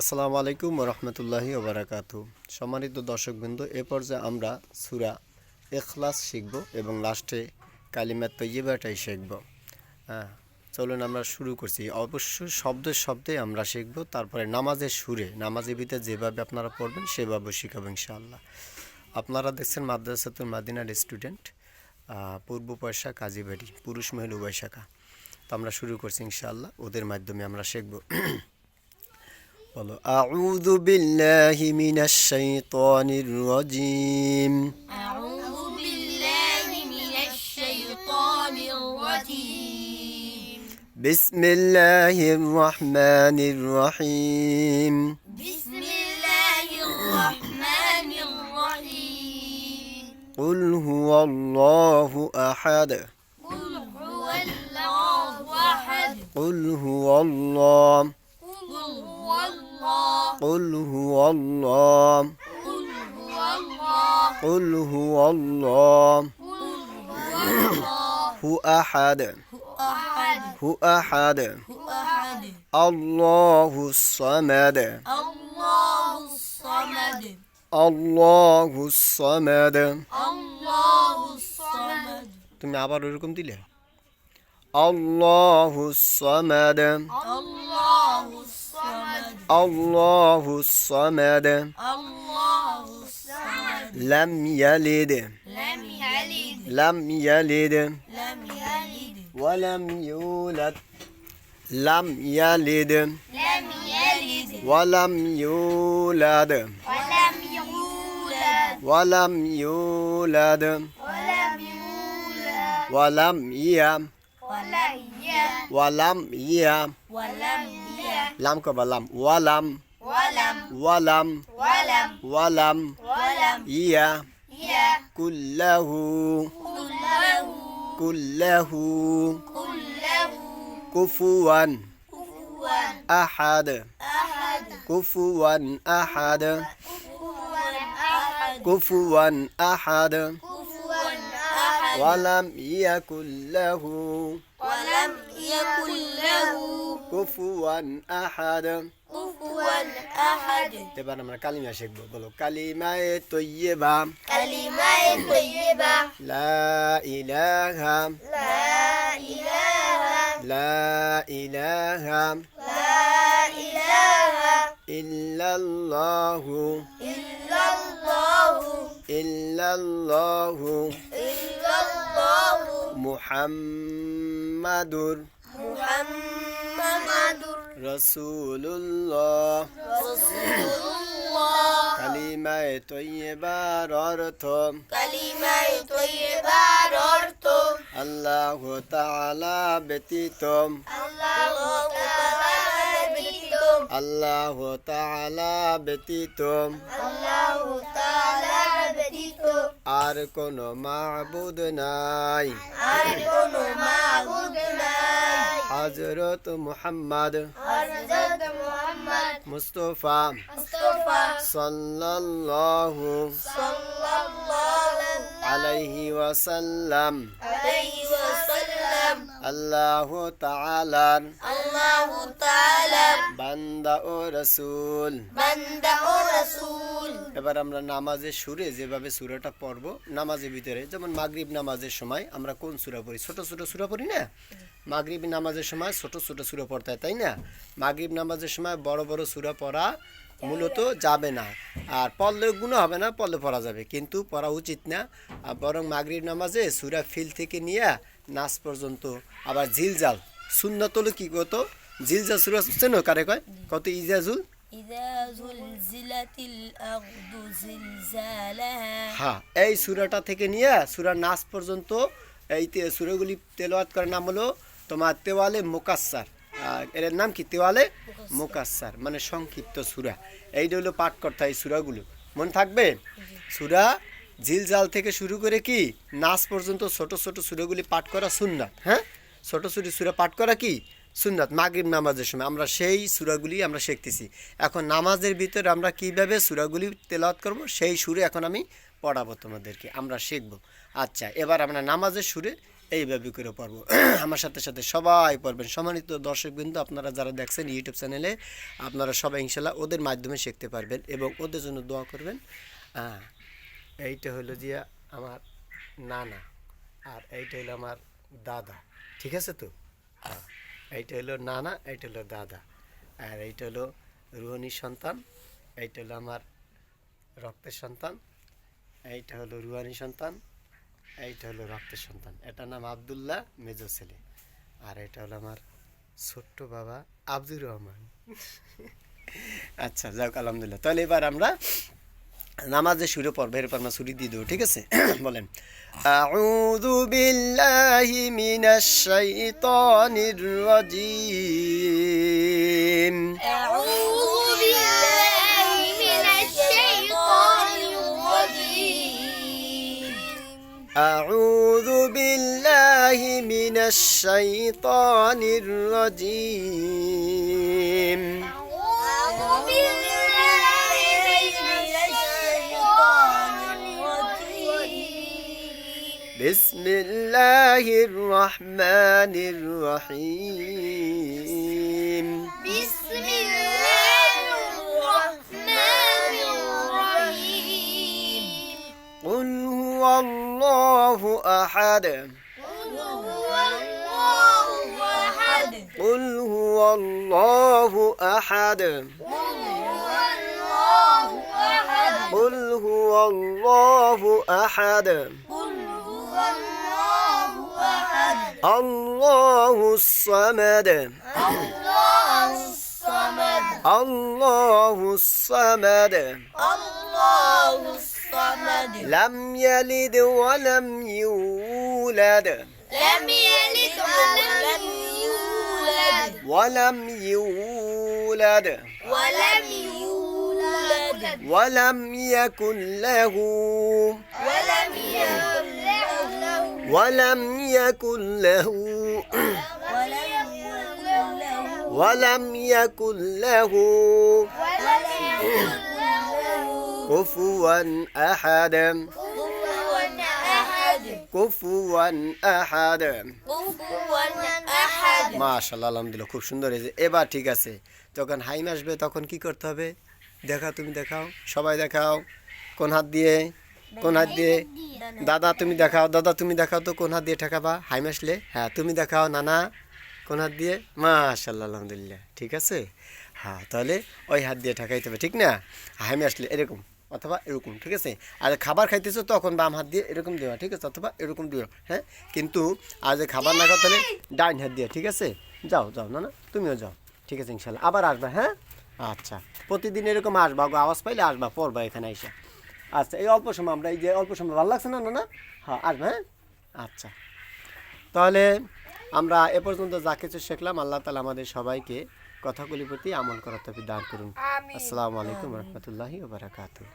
আসসালামু আলাইকুম রহমতুল্লাহি ওবারাকাতু। সম্মানিত দর্শকবৃন্দ, এ পর্যায়ে আমরা সূরা ইখলাস শিখব এবং লাস্টে কালিমা তৈয়বাটাই শিখব। হ্যাঁ, চলুন আমরা শুরু করছি। অবশ্যই শব্দে শব্দে আমরা শিখব, তারপরে নামাজের সুরে, নামাজের ভিতরে যেভাবে আপনারা পড়বেন সেভাবে শিখাবো ইনশাআল্লাহ। আপনারা দেখছেন মাদ্রাসাতুল মাদিনার স্টুডেন্ট, পূর্ব পয়সা কাজীবাড়ি, পুরুষ মহিলা উভয় শাখা। তো আমরা শুরু করছি ইনশাআল্লাহ, ওদের মাধ্যমে আমরা শিখব। أعوذ بالله من الشيطان الرجيم. أعوذ بالله من الشيطان الرجيم. بسم الله الرحمن الرحيم. بسم الله الرحمن الرحيم. قل هو الله أحد. قل هو الله أحد. قل هو الله. قل هو الله. قل هو الله. قل هو الله. قل هو الله. قل هو الله. هو أحد. أحد. هو أحد. هو أحد. الله الصمد. الله الصمد. الله الصمد. الله الصمد. তুমি আবার ওরকম দিলে আল্লাহু সামাদ। الله الصمد. আল্লাহু সামাদ। الله الصمد. লাম ইয়ালিদ। لم يلد. লাম ইয়ালিদ। لم يلد. ওয়ালাম ইউলাদ। লাম ইয়ালিদ। لم يلد. ওয়ালাম ইউলাদ। ولم يولد. ওয়ালাম ইউলাদ। ولم يولد. ওয়ালাম ইয়া। ولم يلد. ওয়ালাম ইয়া। ولم يلد. লাম কবা লাম। ওয়ালাম। ولم. ওয়ালাম। ولم. ওয়ালাম ولم. ইয়া। يلد. কুল্লাহু। كله. কুল্লাহু كله. কুফুয়ান كفوا আহাদ। أحد. কুফুয়ান আহাদ। كفوا أحد. কুফুয়ান আহাদ। كفوا أحد. ওয়ালাম ইয়াকুল্লাহু ولم يكن له কুফুয়ান আহাদ। كفوا أحد. এবার আমরা কালিমা শিখবো। বলো কালিমায়ে তৈয়বা। كلمة طيبة. লা ইলাহা। لا إله. লা ইলাহা لا إله ইল্লাল্লাহু। إلا الله. ইল্লাল্লাহু إلا الله. মুহাম্মাদুর محمد রাসূলুল্লাহ। رسول الله. কালিমায়ে তৈয়বার অর্থ كلمة طيبة অর্থ আল্লাহ তাআলা ব্যতীত। আল্লাহ তাআলা ব্যতীত. আল্লাহ তাআলা ব্যতীত আল্লাহ তাআলা ব্যতীত আর কোন মাবুদ নাই। আর কোনো মাবুদ নাই. হযরত মুহাম্মদ হযরত মুহাম্মদ মুস্তাফা মুস্তাফা সাল্লাল্লাহু সাল্লাল্লাহু আলাইহি ওয়াসাল্লাম আলাইহি ওয়াসাল্লাম আল্লাহ তাআলার আল্লাহ তাআলা বান্দা ও রাসূল। বান্দা ও রাসূল. এবার আমরা নামাজের সুরে যেভাবে সূরাটা পড়ব, নামাজের ভিতরে যেমন মাগরিব নামাজের সময় আমরা কোন সূরা পড়ি? ছোট ছোট সূরা পড়ি না? মাগরিব নামাজের সময় ছোট ছোট সূরা পড়তে হয়, তাই না? মাগরিব নামাজের সময় বড় বড় সূরা পড়া মূলত যাবে না, আর পড়লে গুনাহ হবে না, পড়লে পড়া যাবে, কিন্তু পড়া উচিত না। বরং মাগরিব নামাজে সূরা ফিল থেকে নিয়ে নাস পর্যন্ত, আবার জিলজাল সুন্নাত হলো কি কত জিলজাল সূরা চেনো কারে কয়? কত ইজাজুল। إذا زلزلت الأرض زلزالها. হ্যাঁ, এই সূরাটা থেকে নিয়ে সূরা নাস পর্যন্ত এই সূরাগুলি তেলাওয়াত করার নাম হলো তোমার তেওয়ালে মুকাসসার। এর নাম কি? তেওয়ালে মুকাসসার, মানে সংক্ষিপ্ত সূরা। এইটা হলো পাঠ করতে হয় সূরাগুলো, মনে থাকবে। সূরা জিলজাল থেকে শুরু করে কি নাস পর্যন্ত ছোট ছোট সূরাগুলি পাঠ করা সুন্নাত। হ্যাঁ, ছোট ছোট সূরা পাঠ করা কি সুন্নাত। মাগরিব নামাজের সময় আমরা সেই সূরাগুলি আমরা শিখতেছি। এখন নামাজের ভিতরে আমরা কিভাবে সূরাগুলি তেলাওয়াত করব সেই সুরে এখন আমি পড়াবো তোমাদেরকে, আমরা শিখব। আচ্ছা, এবার আমরা নামাজের সুরে এইভাবে করে পড়বো। আমার সাথে সাথে সবাই পড়বেন। সম্মানিত দর্শকবৃন্দ, আপনারা যারা দেখছেন ইউটিউব চ্যানেলে, আপনারা সবাই ইনশাল্লাহ ওদের মাধ্যমে শিখতে পারবেন এবং ওদের জন্য দোয়া করবেন। এইটা হলো যে আমার নানা, আর এইটা হলো আমার দাদা, ঠিক আছে তো? এইটা হলো নানা, এইটা হলো দাদা, আর এইটা হলো রুহানির সন্তান, এইটা হলো আমার রক্তের সন্তান, এইটা হলো রুহানির সন্তান, এইটা হলো রক্তের সন্তান। এটার নাম আব্দুল্লাহ, মেজো ছেলে। আর এটা হলো আমার ছোট্ট বাবা আব্দুর রহমান। আচ্ছা, যাক, আলহামদুলিল্লাহ। তাহলে এবার আমরা নামাজে সুরে পড়বো, এরপর আমরা সুরি দিয়ে দেবো, ঠিক আছে? বলেন, আউযু বিল্লাহি মিনাশ শাইতানির রাজিম। أعوذ بالله من الشيطان الرجيم. أعوذ بالله من الشيطان الرجيم. أعوذ بالله من الشيطان الرجيم. بسم الله الرحمن الرحيم. بسم الله الرحمن الرحيم. قل هو الله أحد. قل هو الله أحد. قل هو الله أحد. قل هو الله أحد. قل هو الله أحد. قل هو الله أحد. الله الصمد. الله الصمد. الله الصمد. الله الصمد. لم يلد ولم يولد. لم يلد ولم يولد. ولم يولد. ولم يولد. ولم يكن له. ولم يكن له. ولم يكن له. ولم يكن له. ولم يكن له كفوا أحد. كفوا أحد. كفوا أحد. كفوا أحد. মাশাআল্লাহ, আলহামদুলিল্লাহ, খুব সুন্দর হয়েছে। এবার ঠিক আছে, যখন হাইম আসবে তখন কি করতে হবে? দেখাও, তুমি দেখাও, সবাই দেখাও। কোন হাত দিয়ে? কোন হাত দিয়ে? দাদা তুমি দেখাও, দাদা তুমি দেখাও তো কোন হাত দিয়ে ঠেকাবা হাইম আসলে। হ্যাঁ, তুমি দেখাও নানা, কোন হাত দিয়ে? মাশাআল্লাহ, আলহামদুলিল্লাহ, ঠিক আছে। হ্যাঁ, তাহলে ওই হাত দিয়ে ঠেকাইতে হবে, ঠিক না? হাইম আসলে এরকম অথবা এরকম, ঠিক আছে? আর খাবার খাইতেছো তখন বাম হাত দিয়ে এরকম দেওয়া, ঠিক আছে? অথবা এরকম দিও, হ্যাঁ। কিন্তু আর যে খাবার না খাও তাহলে ডাইন হাত দিয়ে, ঠিক আছে? যাও যাও না, তুমিও যাও, ঠিক আছে? ইনশাল্লাহ আবার আসবা, হ্যাঁ? আচ্ছা, প্রতিদিন এরকম আসবা, আওয়াজ পাইলে আসবা, পড়বা এখানে এসে। আচ্ছা, এই অল্প সময় আমরা এই যে অল্প সময় ভালো লাগছে না, না? হ্যাঁ, আসবা, হ্যাঁ। আচ্ছা, তাহলে আমরা এ পর্যন্ত যা কিছু শিখলাম, আল্লাহ তাআলা আমাদের সবাইকে কথাগুলির প্রতি আমল করার তৌফিক দান করুন। আসসালামু আলাইকুম ওয়া রাহমাতুল্লাহি ওয়া বারাকাতুহু।